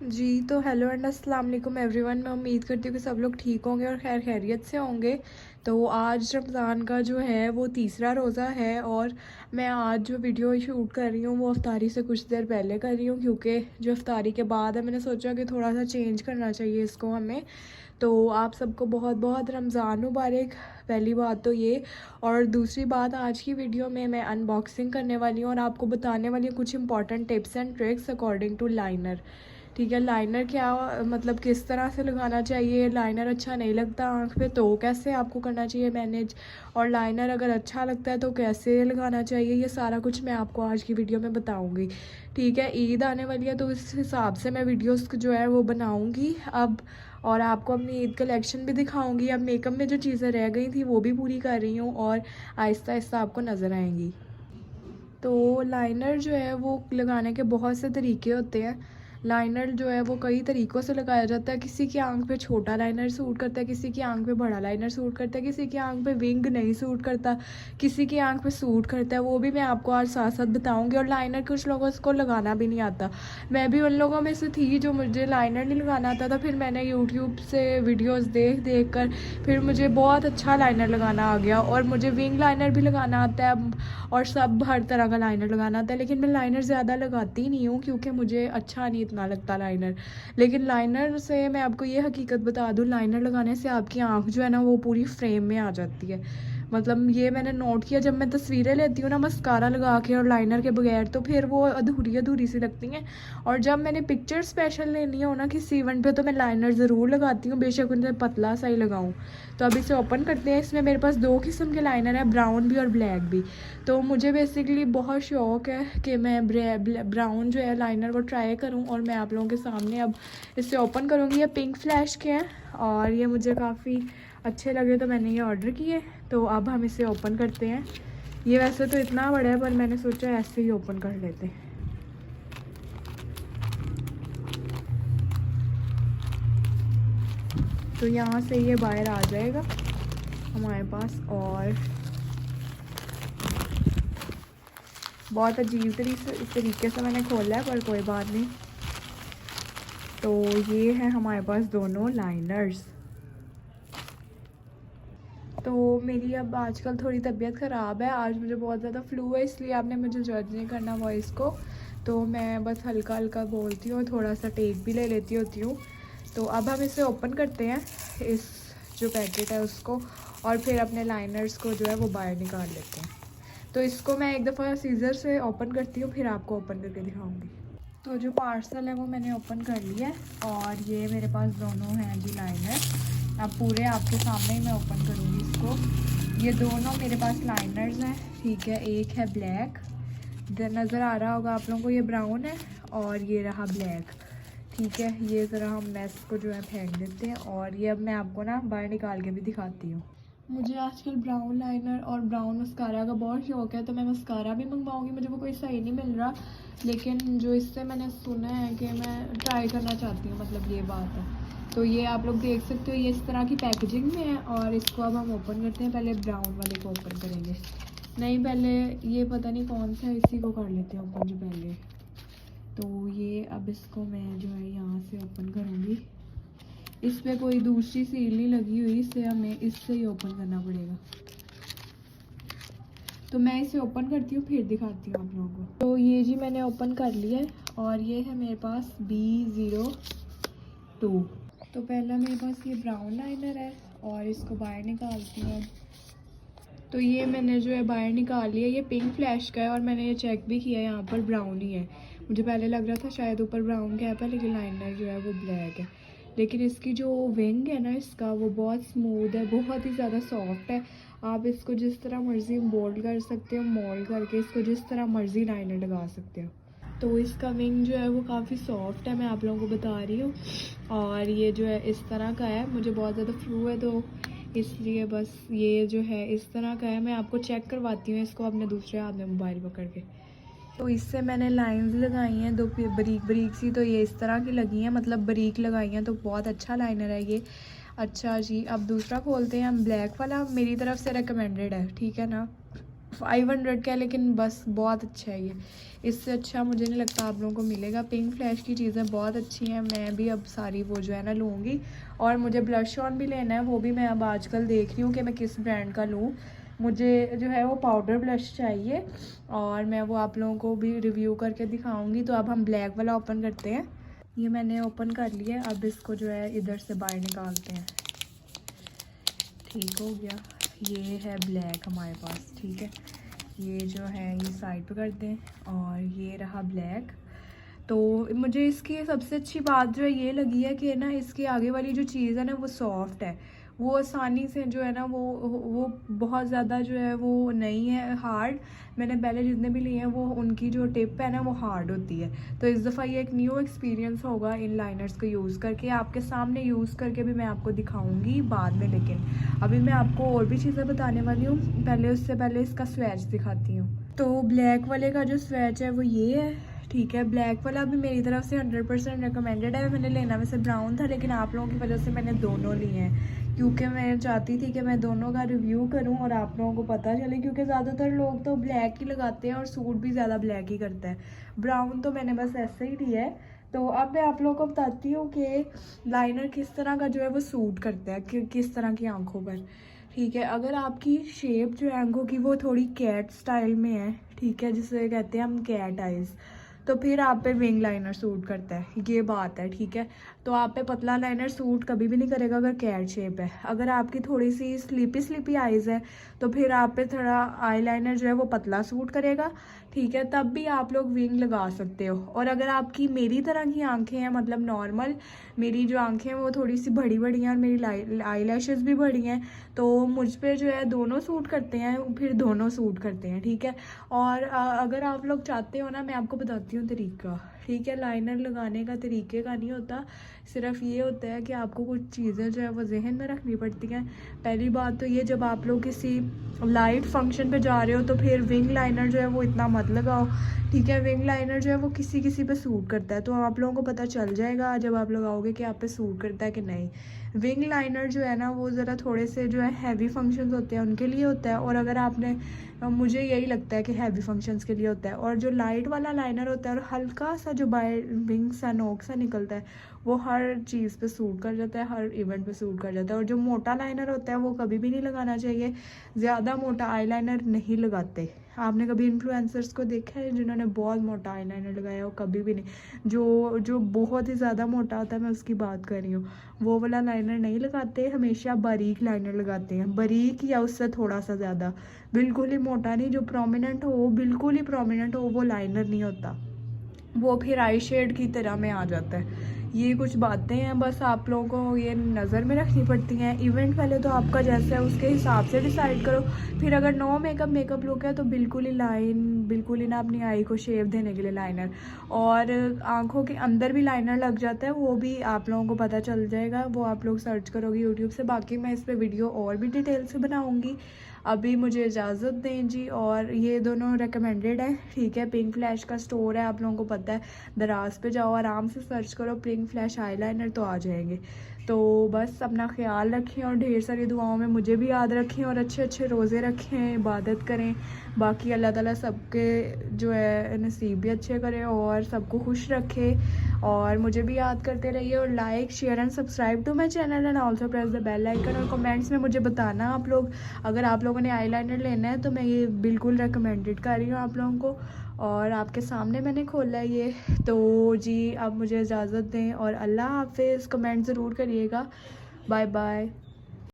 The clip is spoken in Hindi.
जी तो हेलो एंड अस्सलाम वालेकुम एवरीवन। मैं उम्मीद करती हूँ कि सब लोग ठीक होंगे और खैर खैरियत से होंगे। तो आज रमज़ान का जो है वो तीसरा रोज़ा है और मैं आज जो वीडियो शूट कर रही हूँ वो अफ्तारी से कुछ देर पहले कर रही हूँ, क्योंकि जो अफ्तारी के बाद है मैंने सोचा कि थोड़ा सा चेंज करना चाहिए इसको हमें। तो आप सबको बहुत बहुत रमज़ान मुबारक, पहली बात तो ये। और दूसरी बात, आज की वीडियो में मैं अनबॉक्सिंग करने वाली हूँ और आपको बताने वाली हूँ कुछ important tips and tricks according to liner. ठीक है, लाइनर क्या मतलब किस तरह से लगाना चाहिए, लाइनर अच्छा नहीं लगता आँख पे तो कैसे आपको करना चाहिए मैनेज, और लाइनर अगर अच्छा लगता है तो कैसे लगाना चाहिए, ये सारा कुछ मैं आपको आज की वीडियो में बताऊंगी। ठीक है, ईद आने वाली है तो इस हिसाब से मैं वीडियोस जो है वो बनाऊंगी अब, और आपको अपनी ईद कलेक्शन भी दिखाऊंगी। अब मेकअप में जो चीज़ें रह गई थी वो भी पूरी कर रही हूँ और आहिस्ता आहिस्ता आपको नज़र आएंगी। तो लाइनर जो है वो लगाने के बहुत से तरीके होते हैं। लाइनर जो है वो कई तरीक़ों से लगाया जाता है। किसी की आंख पे छोटा लाइनर सूट करता है, किसी की आंख पे बड़ा लाइनर सूट करता है, किसी की आंख पे विंग नहीं सूट करता, किसी की आंख पे सूट करता है। वो भी मैं आपको आज साथ साथ बताऊंगी। और लाइनर कुछ लोगों को लगाना भी नहीं आता, मैं भी उन लोगों में से थी जो मुझे लाइनर नहीं लगाना आता था। फिर मैंने यूट्यूब से वीडियोस देख देख कर फिर मुझे बहुत अच्छा लाइनर लगाना आ गया और मुझे विंग लाइनर भी लगाना आता है अब, और सब हर तरह का लाइनर लगाना आता है। लेकिन मैं लाइनर ज़्यादा लगाती नहीं हूँ क्योंकि मुझे अच्छा नहीं इतना लगता लाइनर। लेकिन लाइनर से मैं आपको ये हकीकत बता दूँ, लाइनर लगाने से आपकी आँख जो है ना वो पूरी फ्रेम में आ जाती है। मतलब ये मैंने नोट किया, जब मैं तस्वीरें लेती हूँ ना मस्कारा लगा के और लाइनर के बगैर, तो फिर वो अधूरी अधूरी सी लगती हैं। और जब मैंने पिक्चर स्पेशल लेनी हो ना किसी इवेंट पे तो मैं लाइनर ज़रूर लगाती हूँ, बेशक उनसे पतला सा ही लगाऊँ। तो अब इसे ओपन करते हैं। इसमें मेरे पास दो किस्म के लाइनर है, ब्राउन भी और ब्लैक भी। तो मुझे बेसिकली बहुत शौक़ है कि मैं ब्राउन जो है लाइनर वो ट्राई करूं, और मैं आप लोगों के सामने अब इसे ओपन करूंगी। ये पिंक फ्लैश के हैं और ये मुझे काफ़ी अच्छे लगे तो मैंने ये ऑर्डर किए। तो अब हम इसे ओपन करते हैं। ये वैसे तो इतना बड़ा है पर मैंने सोचा ऐसे ही ओपन कर लेते हैं। तो यहाँ से ये बाहर आ जाएगा हमारे पास, और बहुत अजीब तरीके से मैंने खोला है पर कोई बात नहीं। तो ये है हमारे पास दोनों लाइनर्स। तो मेरी अब आजकल थोड़ी तबीयत ख़राब है, आज मुझे बहुत ज़्यादा फ्लू है, इसलिए आपने मुझे जज नहीं करना वॉइस को। तो मैं बस हल्का हल्का बोलती हूँ, थोड़ा सा टेक भी ले लेती होती हूँ। तो अब हम इसे ओपन करते हैं, इस जो पैकेट है उसको, और फिर अपने लाइनर्स को जो है वो बाहर निकाल लेते हैं। तो इसको मैं एक दफ़ा सीज़र से ओपन करती हूँ, फिर आपको ओपन करके दिखाऊंगी। तो जो पार्सल है वो मैंने ओपन कर लिया है और ये मेरे पास दोनों हैं जी लाइनर। अब पूरे आपके सामने ही मैं ओपन करूँगी इसको। ये दोनों मेरे पास लाइनर्स हैं, ठीक है। एक है ब्लैक, नज़र आ रहा होगा आप लोगों को, ये ब्राउन है, और ये रहा ब्लैक, ठीक है। ये ज़रा हम मैस को जो है फेंक देते हैं, और ये अब मैं आपको ना बाहर निकाल के भी दिखाती हूँ। मुझे आजकल ब्राउन लाइनर और ब्राउन मस्कारा का बहुत शौक़ है, तो मैं मस्कारा भी मंगवाऊंगी। मुझे वो कोई सही नहीं मिल रहा, लेकिन जो इससे मैंने सुना है कि मैं ट्राई करना चाहती हूँ, मतलब ये बात है। तो ये आप लोग देख सकते हो, ये इस तरह की पैकेजिंग में है। और इसको अब हम ओपन करते हैं। पहले ब्राउन वाले को ओपन करेंगे, नहीं पहले ये पता नहीं कौन सा है, इसी को कर लेते हैं ओपन जो पहले। तो ये अब इसको मैं जो है यहाँ से ओपन करूँगी। इस पर कोई दूसरी सील नहीं लगी हुई, इससे हमें इससे ही ओपन करना पड़ेगा। तो मैं इसे ओपन करती हूँ फिर दिखाती हूँ आप लोगों को। तो ये जी मैंने ओपन कर लिया है और ये है मेरे पास B02। तो पहला मेरे पास ये ब्राउन लाइनर है और इसको बाहर निकालती हूँ। तो ये मैंने जो है बाहर निकाल लिया। ये पिंक फ्लैश का है और मैंने ये चेक भी किया, यहाँ पर ब्राउन ही है। मुझे पहले लग रहा था शायद ऊपर ब्राउन कैप है, लेकिन लाइनर जो है वो ब्लैक है। लेकिन इसकी जो विंग है ना इसका, वो बहुत स्मूथ है, बहुत ही ज़्यादा सॉफ्ट है। आप इसको जिस तरह मर्ज़ी मोल्ड कर सकते हो, मोल्ड करके इसको जिस तरह मर्ज़ी लाइनर लगा सकते हो। तो इसका विंग जो है वो काफ़ी सॉफ्ट है, मैं आप लोगों को बता रही हूँ। और ये जो है इस तरह का है, मुझे बहुत ज़्यादा फ्लू है तो इसलिए बस ये जो है इस तरह का है। मैं आपको चेक करवाती हूँ इसको अपने दूसरे हाथ में मोबाइल पकड़ के। तो इससे मैंने लाइंस लगाई हैं दो बारीक बारीक सी, तो ये इस तरह की लगी हैं, मतलब बारीक लगाई हैं, तो बहुत अच्छा लाइनर है ये। अच्छा जी, अब दूसरा खोलते हैं हम। ब्लैक वाला मेरी तरफ से रिकमेंडेड है, ठीक है ना। 500 का है, लेकिन बस बहुत अच्छा है ये। इससे अच्छा मुझे नहीं लगता आप लोगों को मिलेगा। पिंक फ्लैश की चीज़ें बहुत अच्छी हैं। मैं भी अब सारी वो जो है ना लूँगी। और मुझे ब्लश ऑन भी लेना है, वो भी मैं अब आजकल देख रही हूँ कि मैं किस ब्रांड का लूँ। मुझे जो है वो पाउडर ब्लश चाहिए और मैं वो आप लोगों को भी रिव्यू करके दिखाऊंगी। तो अब हम ब्लैक वाला ओपन करते हैं। ये मैंने ओपन कर लिया। अब इसको जो है इधर से बाहर निकालते हैं। ठीक हो गया। ये है ब्लैक हमारे पास, ठीक है। ये जो है ये साइड पे कर दें और ये रहा ब्लैक। तो मुझे इसकी सबसे अच्छी बात जो है ये लगी है कि ना इसकी आगे वाली जो चीज़ है ना वो सॉफ्ट है। वो आसानी से जो है ना वो बहुत ज़्यादा जो है वो नहीं है हार्ड। मैंने पहले जितने भी लिए हैं वो उनकी जो टिप है ना वो हार्ड होती है। तो इस दफ़ा ये एक न्यू एक्सपीरियंस होगा इन लाइनर्स को यूज़ करके। आपके सामने यूज़ करके भी मैं आपको दिखाऊंगी बाद में, लेकिन अभी मैं आपको और भी चीज़ें बताने वाली हूँ। उससे पहले इसका स्वैच दिखाती हूँ। तो ब्लैक वाले का जो स्वैच है वो ये है, ठीक है। ब्लैक वाला भी मेरी तरफ से 100% रिकमेंडेड है। मैंने लेना वैसे ब्राउन था, लेकिन आप लोगों की वजह से मैंने दोनों लिए हैं, क्योंकि मैं चाहती थी कि मैं दोनों का रिव्यू करूं और आप लोगों को पता चले। क्योंकि ज़्यादातर लोग तो ब्लैक ही लगाते हैं और सूट भी ज़्यादा ब्लैक ही करता है। ब्राउन तो मैंने बस ऐसे ही लिया है। तो अब मैं आप लोगों को बताती हूँ कि लाइनर किस तरह का जो है वो सूट करता है, किस तरह की आँखों पर, ठीक है। अगर आपकी शेप जो है आँखों की वो थोड़ी कैट स्टाइल में है, ठीक है, जिसे कहते हैं हम कैट आइज़, तो फिर आप पे विंग लाइनर सूट करता है, ये बात है, ठीक है। तो आप पे पतला लाइनर सूट कभी भी नहीं करेगा अगर कैट शेप है। अगर आपकी थोड़ी सी स्लीपी आइज़ है तो फिर आप पे थोड़ा आई लाइनर जो है वो पतला सूट करेगा, ठीक है। तब भी आप लोग विंग लगा सकते हो। और अगर आपकी मेरी तरह की आंखें हैं, मतलब नॉर्मल, मेरी जो आंखें हैं वो थोड़ी सी बड़ी बड़ी हैं और मेरी आई लैशेज़ भी बड़ी हैं, तो मुझ पे जो है दोनों सूट करते हैं, फिर दोनों सूट करते हैं, ठीक है। और अगर आप लोग चाहते हो ना, मैं आपको बताती हूँ तरीका, ठीक है। लाइनर लगाने का तरीके का नहीं होता, सिर्फ ये होता है कि आपको कुछ चीज़ें जो है वो जहन में रखनी पड़ती हैं। पहली बात तो ये, जब आप लोग किसी लाइट फंक्शन पे जा रहे हो तो फिर विंग लाइनर जो है वो इतना मत लगाओ, ठीक है। विंग लाइनर जो है वो किसी किसी पे सूट करता है, तो आप लोगों को पता चल जाएगा जब आप लगाओगे कि आप पे सूट करता है कि नहीं। विंग लाइनर जो है ना वो ज़रा थोड़े से जो है हैवी फंक्शंस होते हैं उनके लिए होता है। और अगर आपने, मुझे यही लगता है कि हैवी फंक्शंस के लिए होता है। और जो लाइट वाला लाइनर होता है और हल्का सा जो बाय विंग सा नोक सा निकलता है, वो हर चीज़ पे सूट कर जाता है, हर इवेंट पे सूट कर जाता है। और जो मोटा लाइनर होता है वो कभी भी नहीं लगाना चाहिए। ज़्यादा मोटा आईलाइनर नहीं लगाते। आपने कभी इन्फ्लुएंसर्स को देखा है जिन्होंने बहुत मोटा आईलाइनर लगाया हो? कभी भी नहीं। जो बहुत ही ज़्यादा मोटा होता है, मैं उसकी बात कर रही हूँ, वो वाला लाइनर नहीं लगाते। हमेशा बारीक लाइनर लगाते हैं, बारीक या उससे थोड़ा सा ज़्यादा, बिल्कुल ही मोटा नहीं। जो प्रोमिनेंट हो, बिल्कुल ही प्रोमिनेंट हो, वो लाइनर नहीं होता, वो फिर आई शेड की तरह में आ जाता है। ये कुछ बातें हैं, बस आप लोगों को ये नज़र में रखनी पड़ती हैं। इवेंट पहले तो आपका जैसा है उसके हिसाब से डिसाइड करो। फिर अगर नो मेकअप लुक है तो बिल्कुल ही ना अपनी आई को शेप देने के लिए लाइनर, और आंखों के अंदर भी लाइनर लग जाता है, वो भी आप लोगों को पता चल जाएगा। वो आप लोग सर्च करोगे यूट्यूब से। बाकी मैं इस पर वीडियो और भी डिटेल से बनाऊँगी। अभी मुझे इजाज़त दें जी। और ये दोनों रिकमेंडेड है, ठीक है। पिंक फ्लैश का स्टोर है, आप लोगों को पता है। दराज पे जाओ, आराम से सर्च करो पिंक फ्लैश आईलाइनर, तो आ जाएंगे। तो बस अपना ख्याल रखें और ढेर सारी दुआओं में मुझे भी याद रखें, और अच्छे अच्छे रोज़े रखें, इबादत करें। बाकी अल्लाह ताला सबके जो है नसीब भी अच्छे करे और सबको खुश रखे। और मुझे भी याद करते रहिए, और like share and subscribe to my channel and also press the bell icon. और कमेंट्स में मुझे बताना आप लोग, अगर आप लोगों ने आईलाइनर लेना है तो मैं ये बिल्कुल रिकमेंडेड कर रही हूँ आप लोगों को। और आपके सामने मैंने खोला है ये। तो जी अब मुझे इजाज़त दें और अल्लाह हाफिज़। कमेंट ज़रूर करिएगा। Bye bye.